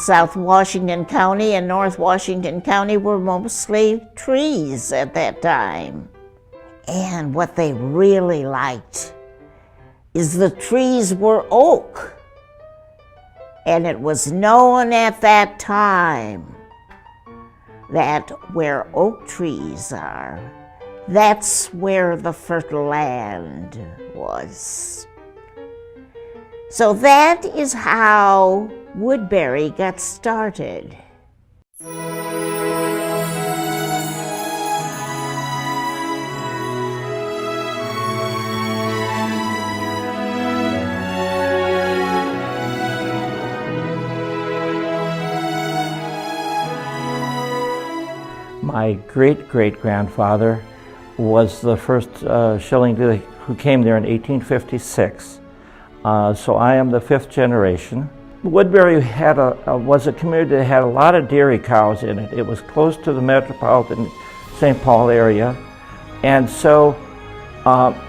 South Washington County and North Washington County were mostly trees at that time. And what they really liked is the trees were oak. And it was known at that time that where oak trees are, that's where the fertile land was. So that is how Woodbury got started. My great-great-grandfather was the first Shillington who came there in 1856. So I am the fifth generation. Woodbury was a community that had a lot of dairy cows in it. It was close to the metropolitan St. Paul area. And so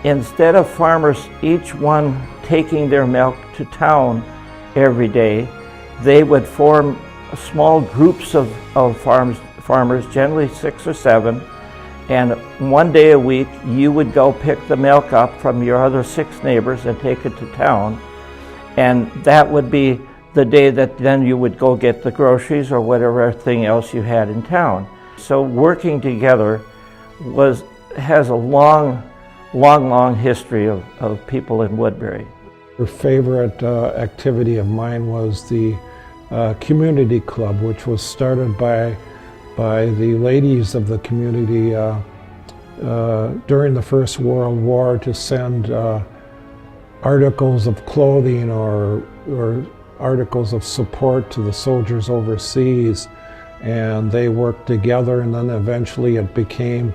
instead of farmers, each one taking their milk to town every day, they would form small groups of farmers, generally 6 or 7, and one day a week you would go pick the milk up from your other 6 neighbors and take it to town, and that would be the day that then you would go get the groceries or whatever thing else you had in town. So working together has a long history of people in Woodbury. Your favorite activity of mine was the community club, which was started by the ladies of the community during the First World War to send articles of clothing or articles of support to the soldiers overseas, and they worked together, and then eventually it became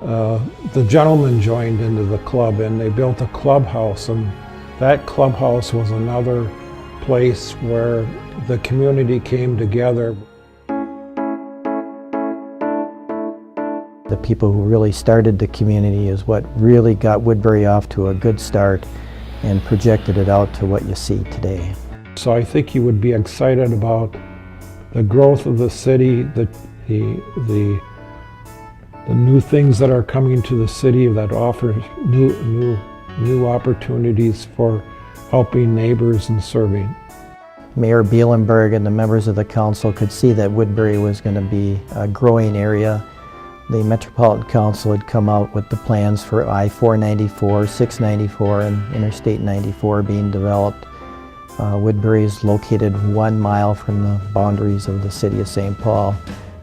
the gentlemen joined into the club and they built a clubhouse, and that clubhouse was another place where the community came together. The people who really started the community is what really got Woodbury off to a good start and projected it out to what you see today. So I think you would be excited about the growth of the city, the new things that are coming to the city that offer new opportunities for helping neighbors and serving. Mayor Bielenberg and the members of the council could see that Woodbury was going to be a growing area. The Metropolitan Council had come out with the plans for I-494, 694, and Interstate 94 being developed. Woodbury is located 1 mile from the boundaries of the city of St. Paul.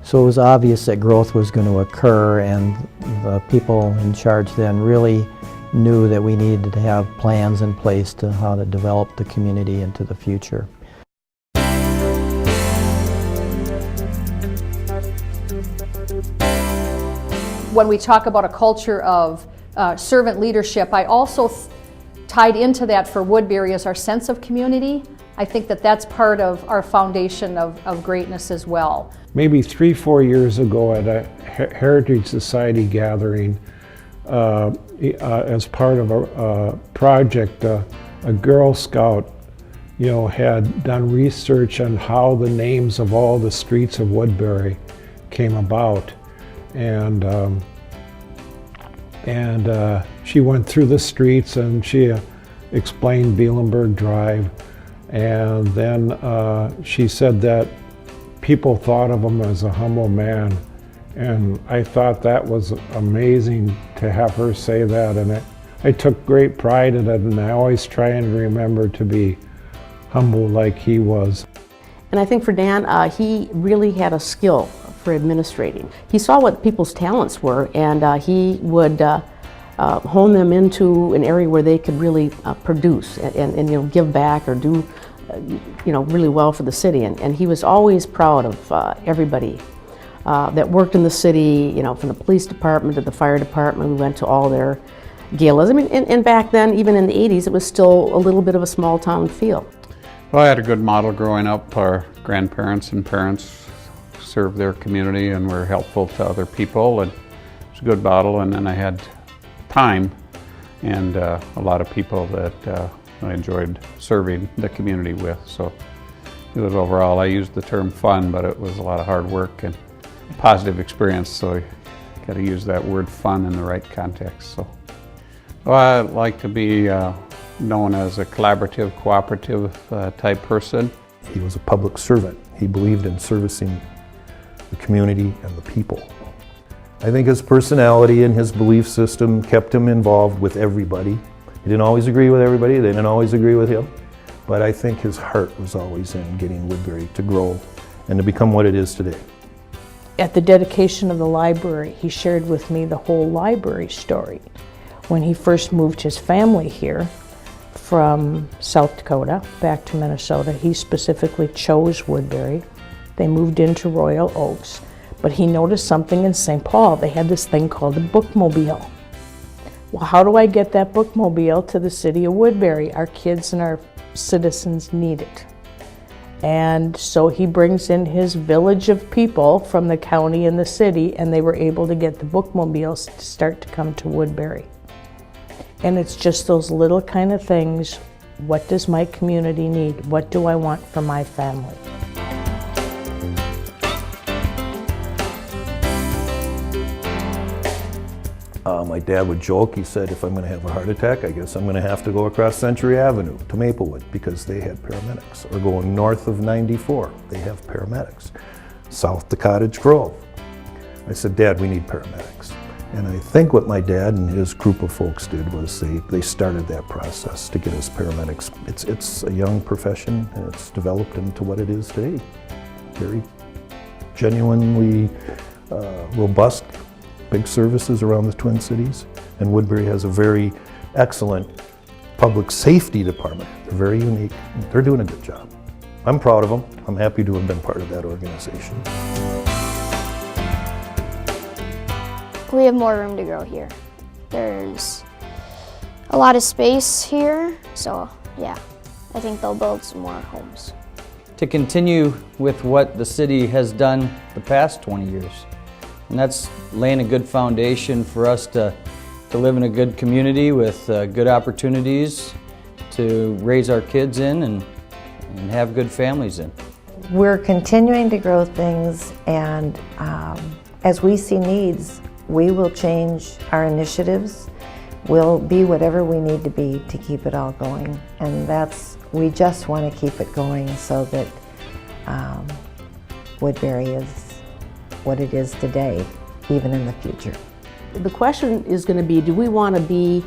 So it was obvious that growth was going to occur, and the people in charge then really knew that we needed to have plans in place to how to develop the community into the future. When we talk about a culture of servant leadership, I also tied into that for Woodbury is our sense of community. I think that that's part of our foundation of greatness as well. Maybe 3-4 years ago at a Heritage Society gathering, as part of a project, a Girl Scout had done research on how the names of all the streets of Woodbury came about. And she went through the streets and she explained Bielenberg Drive, and then she said that people thought of him as a humble man, and I thought that was amazing to have her say that, and I took great pride in it, and I always try and remember to be humble like he was. And I think for Dan, he really had a skill for administrating. He saw what people's talents were, and he would hone them into an area where they could really produce and give back or do really well for the city. And he was always proud of everybody that worked in the city, from the police department to the fire department. We went to all their galas. I mean, and back then, even in the 80s, it was still a little bit of a small town feel. Well, I had a good model growing up. Our grandparents and parents served their community and were helpful to other people, and it was a good model. And then I had time and a lot of people that I enjoyed serving the community with. So was overall, I used the term fun, but it was a lot of hard work and positive experience, so you got to use that word fun in the right context. So, well, I like to be known as a collaborative, cooperative type person. He was a public servant. He believed in servicing the community and the people. I think his personality and his belief system kept him involved with everybody. He didn't always agree with everybody, they didn't always agree with him, but I think his heart was always in getting Woodbury to grow and to become what it is today. At the dedication of the library, he shared with me the whole library story. When he first moved his family here from South Dakota back to Minnesota, he specifically chose Woodbury. They moved into Royal Oaks, but he noticed something in St. Paul. They had this thing called a bookmobile. Well, how do I get that bookmobile to the city of Woodbury? Our kids and our citizens need it. And so he brings in his village of people from the county and the city, and they were able to get the bookmobiles to start to come to Woodbury. And it's just those little kind of things. What does my community need? What do I want for my family? My dad would joke, he said, if I'm going to have a heart attack, I guess I'm going to have to go across Century Avenue to Maplewood because they had paramedics. Or going north of 94, they have paramedics. South to Cottage Grove. I said, Dad, we need paramedics. And I think what my dad and his group of folks did was they started that process to get us paramedics. It's a young profession, and it's developed into what it is today. Very genuinely robust, big services around the Twin Cities. And Woodbury has a very excellent public safety department. They're very unique. They're doing a good job. I'm proud of them. I'm happy to have been part of that organization. We have more room to grow here. There's a lot of space here, so yeah, I think they'll build some more homes. To continue with what the city has done the past 20 years. And that's laying a good foundation for us to live in a good community with good opportunities to raise our kids in and have good families in. We're continuing to grow things, and as we see needs, we will change our initiatives. We'll be whatever we need to be to keep it all going. And we just want to keep it going so that Woodbury is what it is today, even in the future. The question is going to be, do we want to be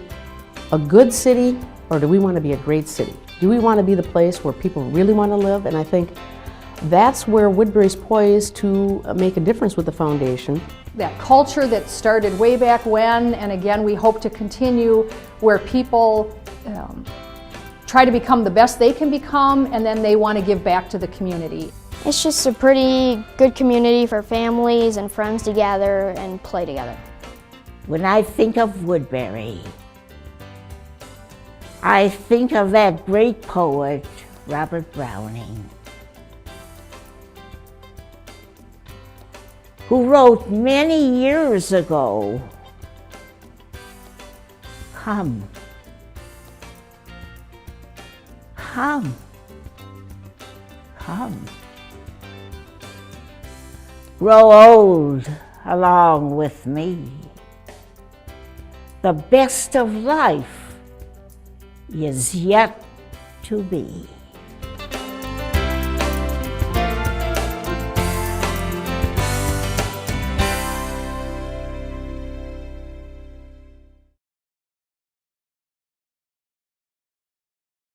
a good city or do we want to be a great city? Do we want to be the place where people really want to live? And I think that's where Woodbury's poised to make a difference with the foundation. That culture that started way back when, and again, we hope to continue, where people try to become the best they can become, and then they want to give back to the community. It's just a pretty good community for families and friends to gather and play together. When I think of Woodbury, I think of that great poet, Robert Browning, who wrote many years ago, "Come, come, come. Grow old along with me. The best of life is yet to be."